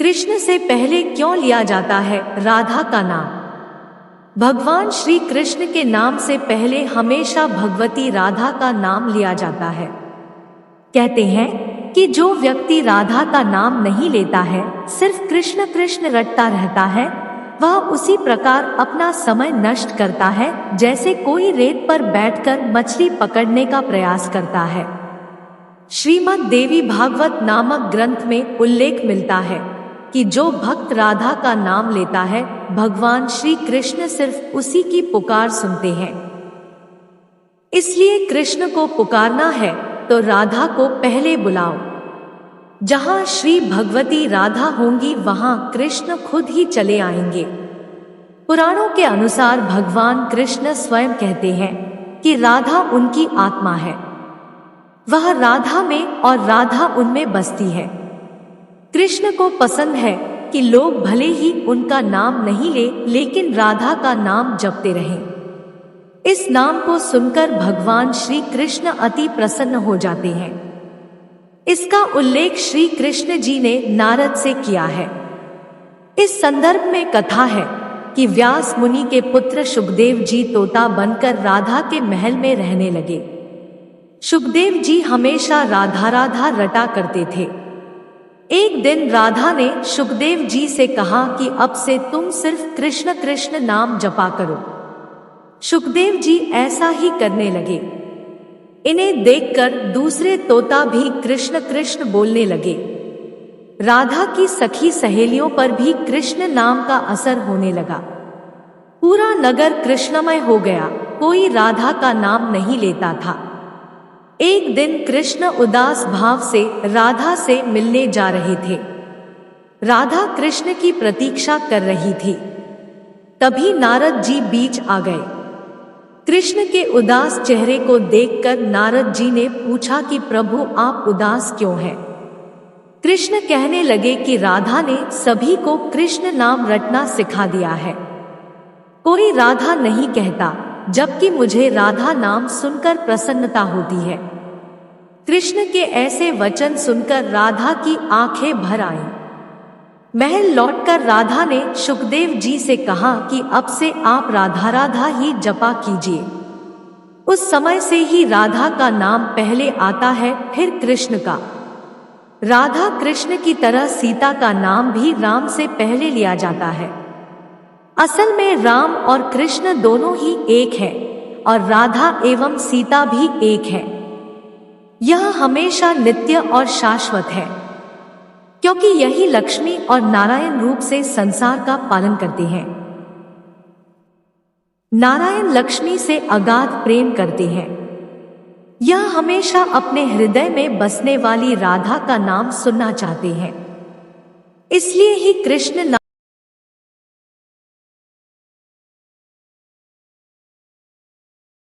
कृष्ण से पहले क्यों लिया जाता है राधा का नाम? भगवान श्री कृष्ण के नाम से पहले हमेशा भगवती राधा का नाम लिया जाता है। कहते हैं कि जो व्यक्ति राधा का नाम नहीं लेता है, सिर्फ कृष्ण कृष्ण रटता रहता है, वह उसी प्रकार अपना समय नष्ट करता है जैसे कोई रेत पर बैठकर मछली पकड़ने का प्रयास करता है। श्रीमद् देवी भागवत नामक ग्रंथ में उल्लेख मिलता है कि जो भक्त राधा का नाम लेता है, भगवान श्री कृष्ण सिर्फ उसी की पुकार सुनते हैं। इसलिए कृष्ण को पुकारना है तो राधा को पहले बुलाओ। जहां श्री भगवती राधा होंगी वहां कृष्ण खुद ही चले आएंगे। पुराणों के अनुसार भगवान कृष्ण स्वयं कहते हैं कि राधा उनकी आत्मा है। वह राधा में और राधा उनमें बसती है। कृष्ण को पसंद है कि लोग भले ही उनका नाम नहीं ले, लेकिन राधा का नाम जपते रहें। इस नाम को सुनकर भगवान श्री कृष्ण अति प्रसन्न हो जाते हैं। इसका उल्लेख श्री कृष्ण जी ने नारद से किया है। इस संदर्भ में कथा है कि व्यास मुनि के पुत्र शुकदेव जी तोता बनकर राधा के महल में रहने लगे। शुकदेव जी हमेशा राधा राधा रटा करते थे। एक दिन राधा ने शुकदेव जी से कहा कि अब से तुम सिर्फ कृष्ण कृष्ण नाम जपा करो। शुकदेव जी ऐसा ही करने लगे। इन्हें देखकर दूसरे तोता भी कृष्ण कृष्ण बोलने लगे। राधा की सखी सहेलियों पर भी कृष्ण नाम का असर होने लगा। पूरा नगर कृष्णमय हो गया, कोई राधा का नाम नहीं लेता था। एक दिन कृष्ण उदास भाव से राधा से मिलने जा रहे थे। राधा कृष्ण की प्रतीक्षा कर रही थी। तभी नारद जी बीच आ गए। कृष्ण के उदास चेहरे को देखकर नारद जी ने पूछा कि प्रभु आप उदास क्यों हैं? कृष्ण कहने लगे कि राधा ने सभी को कृष्ण नाम रटना सिखा दिया है। कोई राधा नहीं कहता, जबकि मुझे राधा नाम सुनकर प्रसन्नता होती है। कृष्ण के ऐसे वचन सुनकर राधा की आंखें भर आईं। महल लौटकर राधा ने शुकदेव जी से कहा कि अब से आप राधा राधा ही जपा कीजिए। उस समय से ही राधा का नाम पहले आता है, फिर कृष्ण का। राधा कृष्ण की तरह सीता का नाम भी राम से पहले लिया जाता है। असल में राम और कृष्ण दोनों ही एक है और राधा एवं सीता भी एक है। यह हमेशा नित्य और शाश्वत है, क्योंकि यही लक्ष्मी और नारायण रूप से संसार का पालन करते हैं। नारायण लक्ष्मी से अगाध प्रेम करते हैं। यह हमेशा अपने हृदय में बसने वाली राधा का नाम सुनना चाहते हैं। इसलिए ही कृष्ण